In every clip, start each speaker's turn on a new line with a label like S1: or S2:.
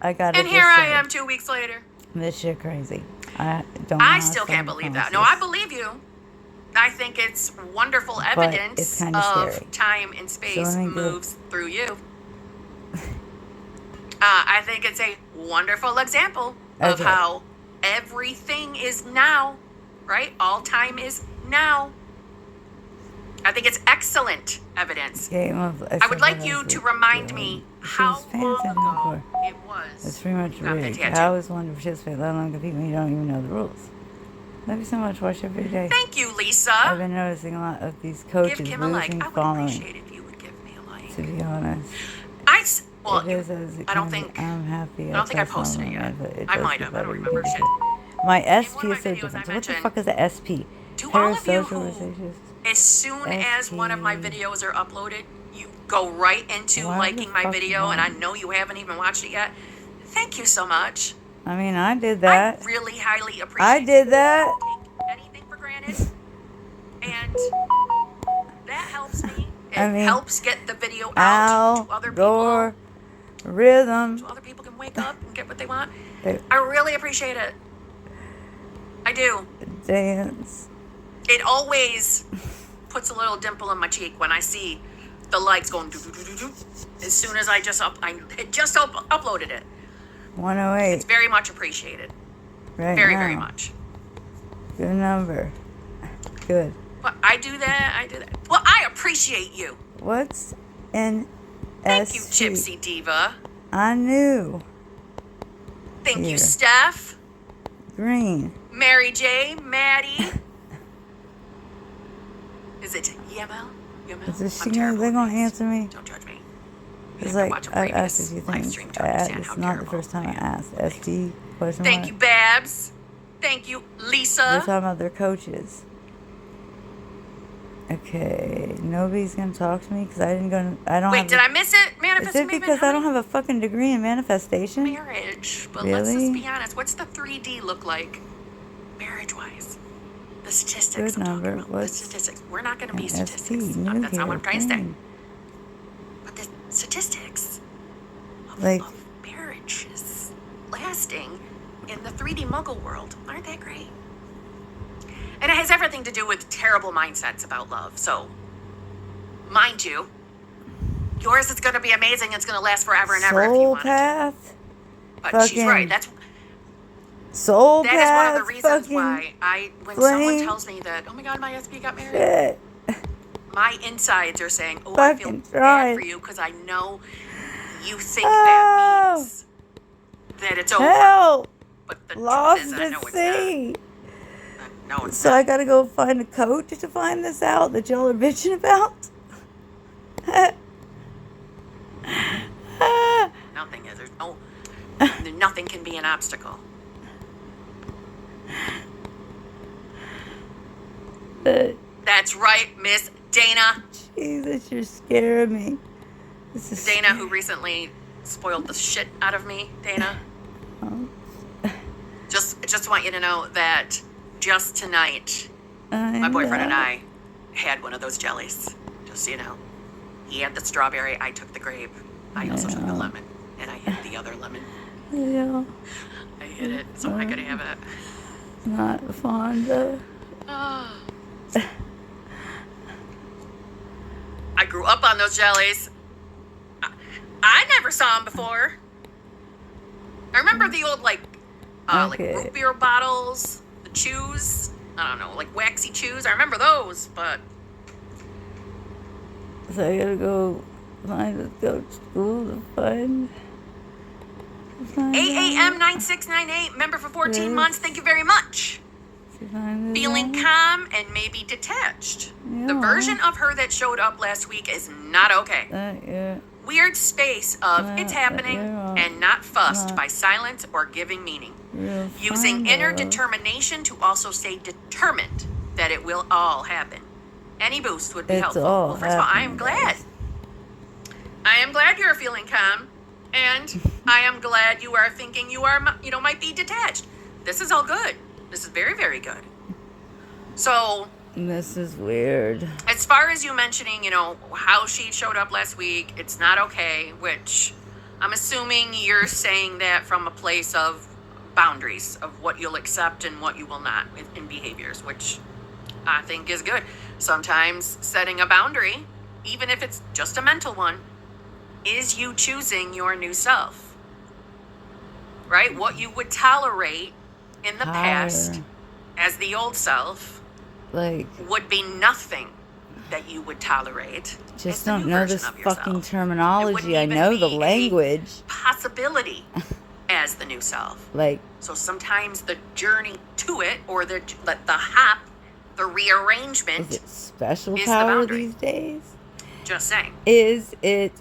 S1: I gotta
S2: And here I am 2 weeks later.
S1: This shit crazy. I don't know.
S2: I still can't believe that. No, I believe you. I think it's wonderful evidence
S1: it's kinda
S2: of
S1: scary.
S2: time and space
S1: So
S2: moves through you. I think it's a wonderful example of how everything is now, right? All time is now. I think it's excellent evidence. I would like you to remind me how long ago it was.
S1: It's pretty much rigged. How is one to participate, let alone compete when you don't even know the rules? Love you so much. Watch every day.
S2: Thank you, Lisa.
S1: I've been noticing a lot of these coaches
S2: give Kim a like. I would
S1: following.
S2: appreciate it if you would give me a like.
S1: To be honest.
S2: I don't think I posted it yet. I might have. I don't remember shit.
S1: My SP is so different. So what the fuck is the SP?
S2: To all of you who, as soon as one of my videos are uploaded, you go right into liking my video, and I know you haven't even watched it yet. Thank you so much.
S1: I mean, I did that.
S2: I really highly appreciate it.
S1: I did that.
S2: I don't take anything for granted. And that helps me. It helps get the video out to other people.
S1: Rhythm.
S2: So other people can wake up and get what they want. I really appreciate it. I do.
S1: Dance.
S2: It always puts a little dimple in my cheek when I see the likes going do. As soon as I just uploaded it.
S1: 108.
S2: It's very much appreciated.
S1: Right
S2: very,
S1: now.
S2: very much.
S1: Good number. Good.
S2: But I do that. Well, I appreciate you.
S1: What's an
S2: Thank you, Gypsy Diva.
S1: I knew.
S2: Thank you, Steph.
S1: Green.
S2: Mary J. Maddie. Is it YML?
S1: Is they're going to answer me?
S2: Don't judge me.
S1: It's like, I've asked a few things. It's not the first time I asked. SD?
S2: Thank you, Babs. Thank you, Lisa.
S1: We're talking about their coaches. Okay, nobody's gonna talk to me because I don't.
S2: Wait, did I miss it?
S1: Is it because I don't have a fucking degree in manifestation?
S2: Marriage, but let's just be honest. What's the 3D look like, marriage-wise? The statistics.
S1: Good number.
S2: The statistics. We're not gonna be statistics. That's not what I'm trying to say. But the statistics of marriages lasting in the 3D Muggle world aren't that great. And it has everything to do with terrible mindsets about love. So, mind you, yours is going to be amazing. It's going to last forever and ever if you want it to. But she's right. That is one of the reasons why when someone tells me that, oh my God, my SP got married, my insides are saying, oh, I feel bad for you because I know you think that means that it's over.
S1: Help!
S2: But the
S1: Lost
S2: truth is, I know
S1: at
S2: it's
S1: sea.
S2: not. No,
S1: so I gotta go find a coach to find this out that y'all are bitching about?
S2: Nothing is. Nothing can be an obstacle. That's right, Miss Dana.
S1: Jesus, you're scaring me. This is
S2: Dana, who recently spoiled the shit out of me. Dana. Just want you to know that just tonight, my boyfriend and I had one of those jellies. Just so you know. He had the strawberry, I took the grape. I also took the lemon, and I hid the other lemon.
S1: Yeah.
S2: I hid it, so I could have it.
S1: Not fond of.
S2: I grew up on those jellies. I never saw them before. I remember the old, like root beer bottles, the chews. I don't know, like waxy chews. I remember those, but...
S1: So I gotta go to school to find...
S2: AAM9698, member for 14 months. Thank you very much. Feeling calm and maybe detached. Yeah. The version of her that showed up last week is not okay. Weird space of it's happening and not fussed by silence or giving meaning. Using inner determination to also stay determined that it will all happen. Any boost would be helpful. Well, first of all, I am glad. I am glad you're feeling calm. And I am glad you are thinking you might be detached. This is all good. This is very, very good. So...
S1: This is weird.
S2: As far as you mentioning, how she showed up last week, it's not okay, which I'm assuming you're saying that from a place of boundaries, of what you'll accept and what you will not in behaviors, which I think is good. Sometimes setting a boundary, even if it's just a mental one, is you choosing your new self, right? What you would tolerate in the past as the old self
S1: like
S2: would be nothing that you would tolerate.
S1: Just don't know this fucking terminology. I know the language.
S2: Possibility as the new self.
S1: Like,
S2: so sometimes the journey to it, or the hop, the rearrangement.
S1: Is it special power these days?
S2: Just saying.
S1: Is it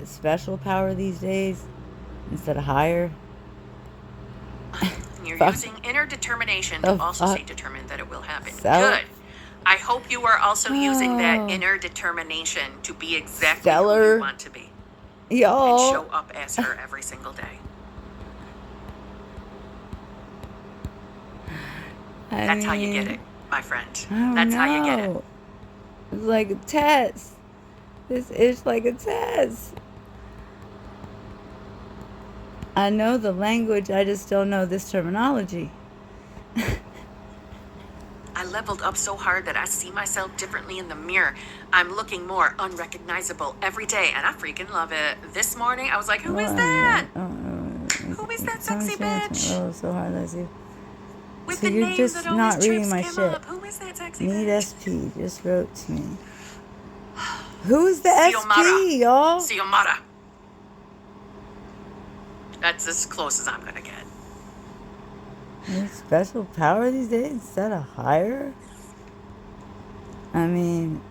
S1: special power these days instead of higher?
S2: You're using inner determination to also say determine that it will happen.
S1: Self?
S2: Good. I hope you are also using that inner determination to be exactly who you want to be.
S1: Y'all.
S2: And show up as her every single day. That's how you get it, my friend. That's how you get it.
S1: It's like a test. This is like a test. I know the language, I just don't know this terminology.
S2: I leveled up so hard that I see myself differently in the mirror. I'm looking more unrecognizable every day, and I freaking love it. This morning, I was like, who is that? Who is that sexy bitch?
S1: Oh, so hard, Leslie.
S2: With
S1: so
S2: the
S1: you're
S2: names
S1: just
S2: that
S1: not
S2: always
S1: reading my
S2: came
S1: shit.
S2: Up. Who is that sexy
S1: Need
S2: bitch?
S1: SP just wrote to me. Who's the SP, y'all?
S2: Xiomara. That's as close as I'm gonna get.
S1: Any special power these days instead of higher? I mean,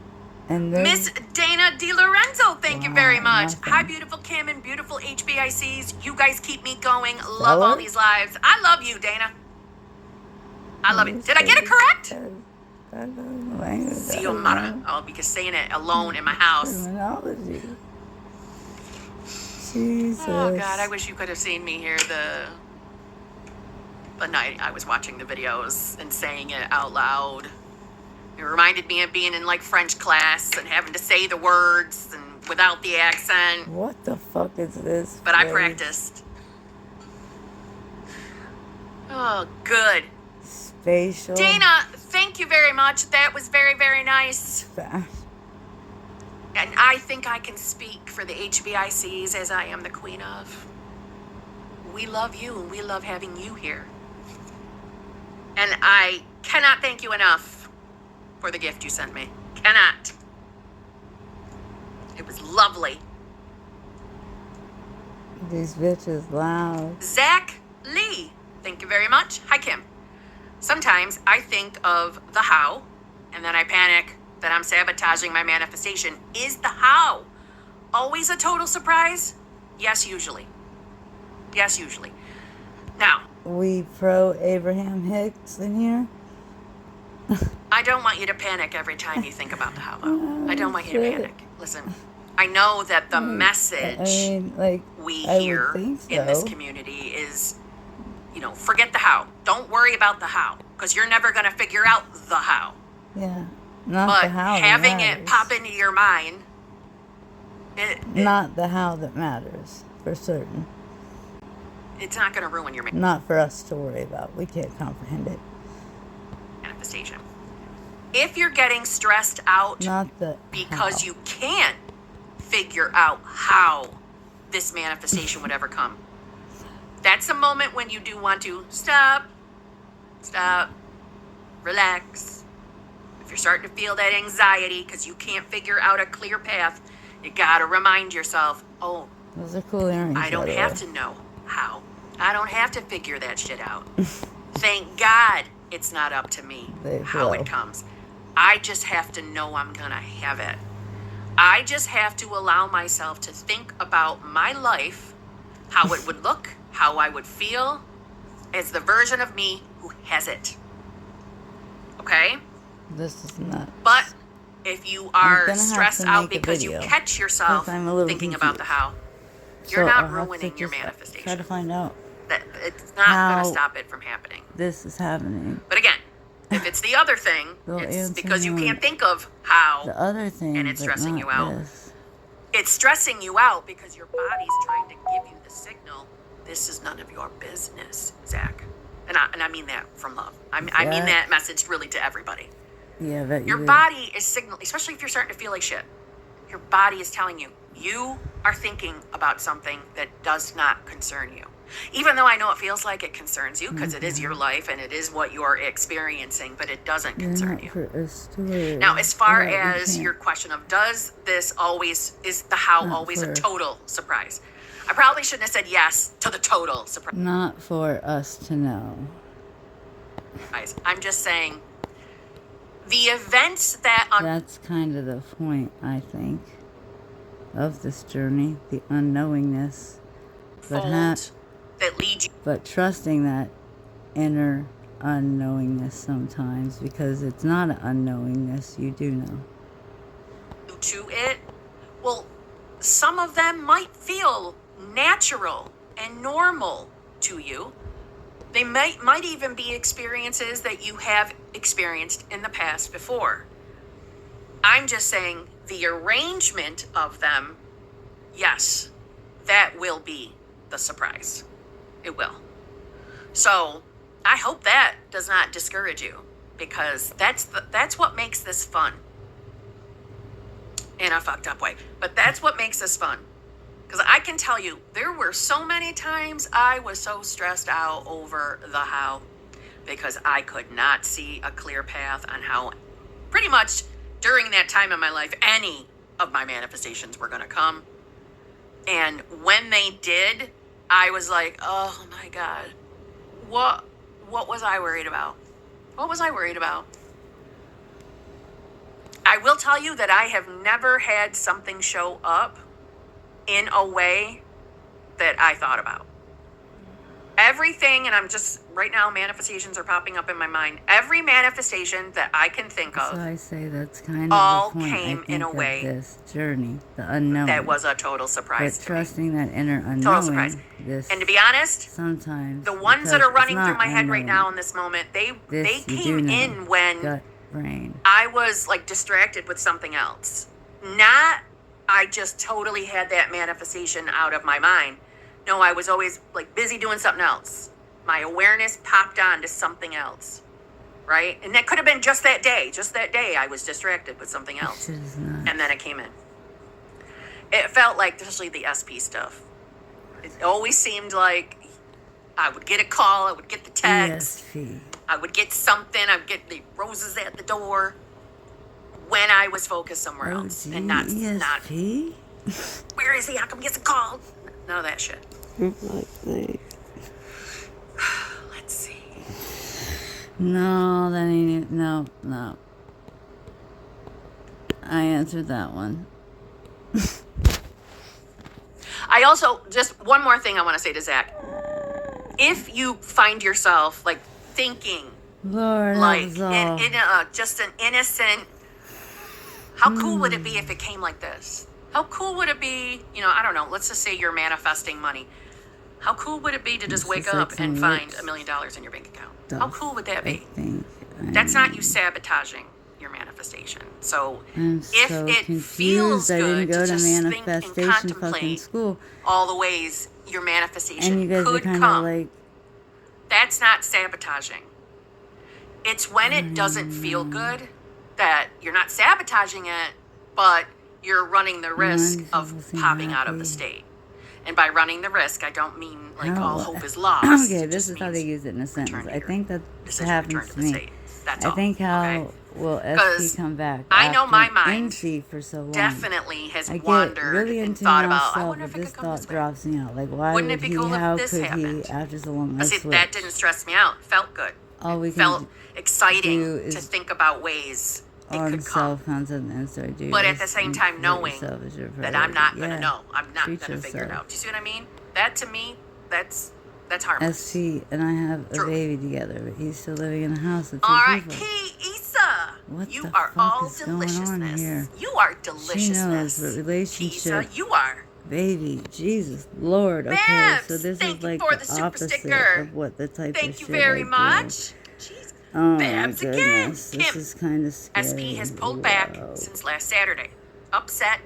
S1: and then
S2: Miss Dana DiLorenzo, thank you very much. Hi, beautiful Kim and beautiful HBICs. You guys keep me going. Love all these lives. I love you, Dana. I love it. Did I get it correct? Xiomara. Oh, because saying it alone in my house.
S1: Terminology. Jesus.
S2: Oh, God, I wish you could have seen me here the night I was watching the videos and saying it out loud. It reminded me of being in, like, French class and having to say the words and without the accent.
S1: What the fuck is this?
S2: But I practiced. Oh, good.
S1: Spatial.
S2: Dana, thank you very much. That was very, very nice. And I think I can speak for the HBICs as I am the queen of. We love you and we love having you here. And I cannot thank you enough for the gift you sent me. Cannot. It was lovely.
S1: These bitches loud.
S2: Zach Lee, thank you very much. Hi, Kim. Sometimes I think of the how, and then I panic that I'm sabotaging my manifestation. Is the how always a total surprise? Yes, usually. Yes, usually. Now,
S1: we pro Abraham Hicks in here?
S2: I don't want you to panic every time you think about the how, though. I don't want you to panic. Listen, I know that the message we hear in this community is, forget the how. Don't worry about the how, because you're never going to figure out the how.
S1: Yeah, not
S2: but
S1: the how
S2: having
S1: that
S2: it pop into your mind.
S1: Not the how that matters, for certain.
S2: It's not going to ruin your
S1: Not for us to worry about. We can't comprehend it.
S2: Manifestation. If you're getting stressed out because you can't figure out how this manifestation would ever come, that's a moment when you do want to stop, relax. If you're starting to feel that anxiety because you can't figure out a clear path, you got to remind yourself, oh,
S1: those are cool earrings.
S2: I don't have to know how. I don't have to figure that shit out. Thank God it's not up to me how it comes. I just have to know I'm going to have it. I just have to allow myself to think about my life, how it would look, how I would feel as the version of me who has it. Okay?
S1: This is nuts.
S2: But if you are stressed out because you catch yourself thinking about the how, you're not ruining your manifestation.
S1: Try to find out.
S2: It's not going to stop it from happening.
S1: This is happening.
S2: But again, if it's the other thing, it's because you can't think of how
S1: the other thing,
S2: and it's stressing you out. It's stressing you out because your body's trying to give you the signal, this is none of your business, Zach. And I mean that from love. I mean that message really to everybody.
S1: Yeah, but
S2: your body is signaling, especially if you're starting to feel like shit. Your body is telling you, you are thinking about something that does not concern you. Even though I know it feels like it concerns you because it is your life and it is what you're experiencing, but it doesn't concern you. Now, as far as your question of is the how always a total surprise? I probably shouldn't have said yes to the total surprise.
S1: Not for us to know.
S2: I'm just saying the events that...
S1: That's kind of the point, I think, of this journey, the unknowingness.
S2: That lead you.
S1: But trusting that inner unknowingness sometimes, because it's not an unknowingness, you do know.
S2: To it, well, some of them might feel natural and normal to you. They might even be experiences that you have experienced in the past before. I'm just saying the arrangement of them, yes, that will be the surprise. It will. So I hope that does not discourage you, because that's what makes this fun. In a fucked up way. But that's what makes this fun. Because I can tell you, there were so many times I was so stressed out over the how, because I could not see a clear path on how, pretty much during that time in my life, any of my manifestations were going to come. And when they did, I was like, oh my God, what was I worried about? What was I worried about? I will tell you that I have never had something show up in a way that I thought about. Everything, and I'm just, right now, manifestations are popping up in my mind. Every manifestation that I can think of,
S1: so I say that's kind of
S2: all
S1: the point,
S2: came in a way,
S1: this journey, the unknown.
S2: That was a total surprise.
S1: But trusting that inner unknowing.
S2: Total surprise. And to be honest,
S1: sometimes
S2: the ones that are running through my head right now in this moment, they came in when
S1: gut brain.
S2: I was like distracted with something else. I just totally had that manifestation out of my mind. No, I was always like busy doing something else. My awareness popped on to something else, right? And that could have been just that day. Just that day, I was distracted with something else. And then it came in. It felt like, especially the SP stuff. It always seemed like I would get a call, I would get the text,
S1: ESP.
S2: I would get something, I would get the roses at the door when I was focused somewhere else. And not where is he? How come he gets a call? None of that shit. Let's see.
S1: No, that ain't it. No. I answered that one.
S2: I also, just one more thing I want to say to Zach. If you find yourself like thinking,
S1: Lord,
S2: like just an innocent, how cool would it be if it came like this? How cool would it be, I don't know, let's just say you're manifesting money. How cool would it be to just wake up and find $1 million in your bank account? How cool would that be? That's not you sabotaging your manifestation. So if it feels good to just think and contemplate all the ways your manifestation could come, that's not sabotaging. It's when it doesn't feel good that you're not sabotaging it, but you're running the risk of popping out of the state. And by running the risk, I don't mean like all hope is lost.
S1: Okay, this is how they use it in a sentence. I think that happens to me.
S2: That's
S1: I think how will SP come back?
S2: I know my mind
S1: NC for so long.
S2: Definitely has
S1: I get
S2: wandered
S1: really
S2: and
S1: into
S2: thought about, I
S1: myself,
S2: wonder if
S1: but
S2: it
S1: this
S2: could come
S1: thought
S2: this way.
S1: drops me out. Like, why
S2: Wouldn't
S1: would
S2: it be
S1: he?
S2: cool if
S1: How
S2: this
S1: could
S2: happened?
S1: he? After so long,
S2: But see, that didn't stress me out. It felt good.
S1: All we
S2: It felt
S1: can
S2: exciting
S1: do
S2: to think about ways it
S1: on
S2: could come.
S1: self-concept and start doing.
S2: But at the same time, knowing that I'm not going to know. I'm not going to
S1: Treat
S2: figure it
S1: yourself.
S2: out. Do you see what I mean? That to me, that's harmless.
S1: SP and I have a baby together, but he's still living in a house with two
S2: All right,
S1: people.
S2: Key Issa,
S1: What
S2: you
S1: the
S2: are
S1: fuck
S2: all
S1: is going on
S2: deliciousness.
S1: here?
S2: You are
S1: She
S2: deliciousness.
S1: knows what relationship.
S2: Keisa, you are.
S1: Baby, Jesus, Lord. Okay,
S2: Babs,
S1: so this
S2: thank
S1: is
S2: you
S1: like
S2: for
S1: the
S2: the super
S1: opposite
S2: sticker.
S1: of what the type
S2: Thank
S1: of
S2: you
S1: shit
S2: very
S1: I do.
S2: much. Jeez.
S1: Oh
S2: Babs
S1: my
S2: again.
S1: goodness,
S2: Kim,
S1: this is kind of scary.
S2: SP has pulled back since last Saturday. Upset,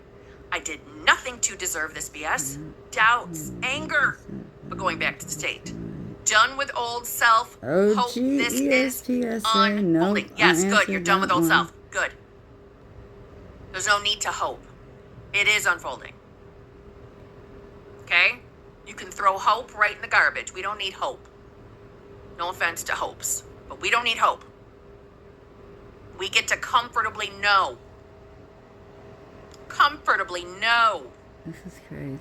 S2: I did nothing to deserve this BS. Doubts, anger, but going back to the state. Done with old self. Hope this is unfolding.
S1: Nope,
S2: Yes, good. You're done with old self. Good. There's no need to hope. It is unfolding. Okay? You can throw hope right in the garbage. We don't need hope. No offense to hopes, but we don't need hope. We get to comfortably know. Comfortably know.
S1: This is crazy.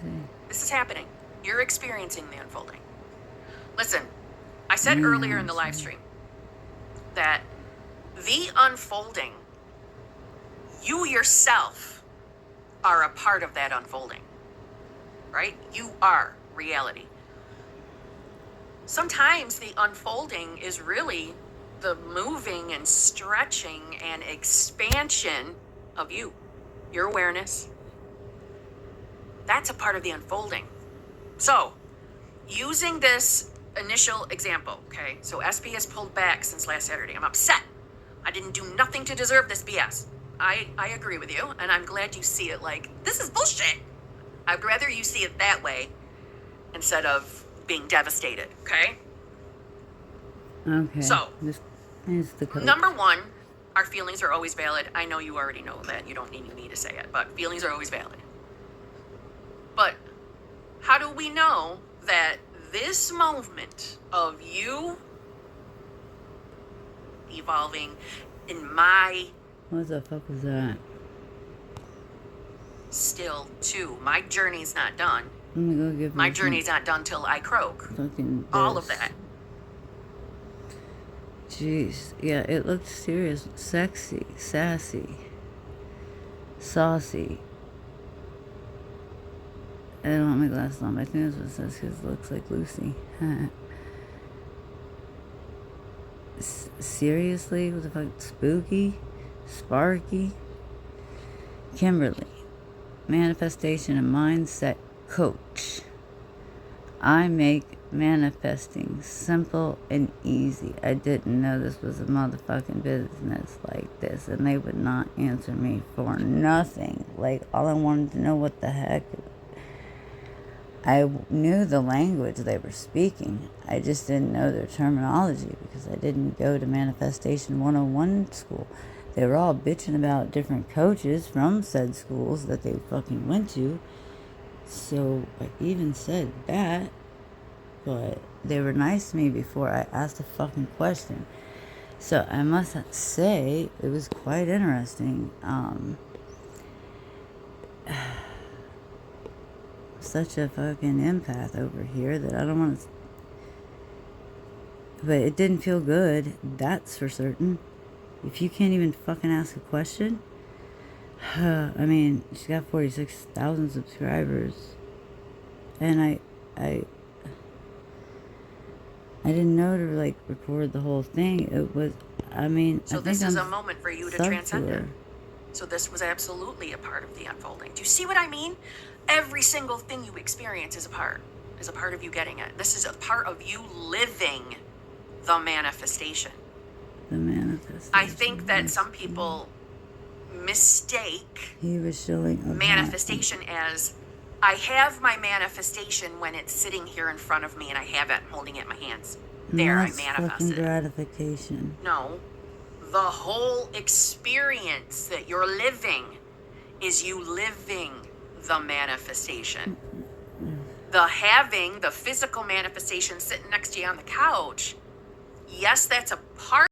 S2: This is happening. You're experiencing the unfolding. Listen, I said earlier in the live stream that the unfolding, you yourself are a part of that unfolding, right? You are reality. Sometimes the unfolding is really the moving and stretching and expansion of you, your awareness. That's a part of the unfolding. So, using this initial example, okay? So SP has pulled back since last Saturday. I'm upset. I didn't do nothing to deserve this BS. I agree with you, and I'm glad you see it like, this is bullshit. I'd rather you see it that way instead of being devastated, okay?
S1: Okay.
S2: So,
S1: this is the code.
S2: Number one, our feelings are always valid. I know you already know that. You don't need me to say it, but feelings are always valid. But how do we know that this moment of you evolving in my
S1: What the fuck was that?
S2: still too, my journey's not done.
S1: I'm gonna go give
S2: My journey's not done till I croak.
S1: fucking
S2: All of
S1: this.
S2: that.
S1: Jeez. Yeah, it looked serious. Sexy. Sassy. Saucy. I don't want my glasses on, but I think that's what it says because it looks like Lucy. Seriously? What the fuck? Spooky? Sparky? Kimberly. Manifestation and mindset coach. I make manifesting simple and easy. I didn't know this was a motherfucking business like this, and they would not answer me for nothing. Like, all I wanted to know what the heck. I knew the language they were speaking. I just didn't know their terminology because I didn't go to Manifestation 101 school. They were all bitching about different coaches from said schools that they fucking went to. So I even said that, but they were nice to me before I asked a fucking question. So I must say it was quite interesting. Such a fucking empath over here that I don't want to. But it didn't feel good. That's for certain. If you can't even fucking ask a question. I mean, she's got 46,000 subscribers. And I didn't know to like record the whole thing. It was, I mean,
S2: So
S1: I
S2: this
S1: think
S2: is
S1: I'm
S2: a moment for you to
S1: subbed
S2: transcend
S1: to
S2: it.
S1: her.
S2: So this was absolutely a part of the unfolding. Do you see what I mean? Every single thing you experience is a part of you getting it. This is a part of you living the manifestation.
S1: The manifestation.
S2: I think that some people mistake
S1: He was showing a
S2: manifestation as, I have my manifestation when it's sitting here in front of me and I have it, I'm holding it in my hands. There, I
S1: That's fucking
S2: manifested it.
S1: gratification.
S2: No, the whole experience that you're living is you living the manifestation. The having, the physical manifestation sitting next to you on the couch, yes, that's a part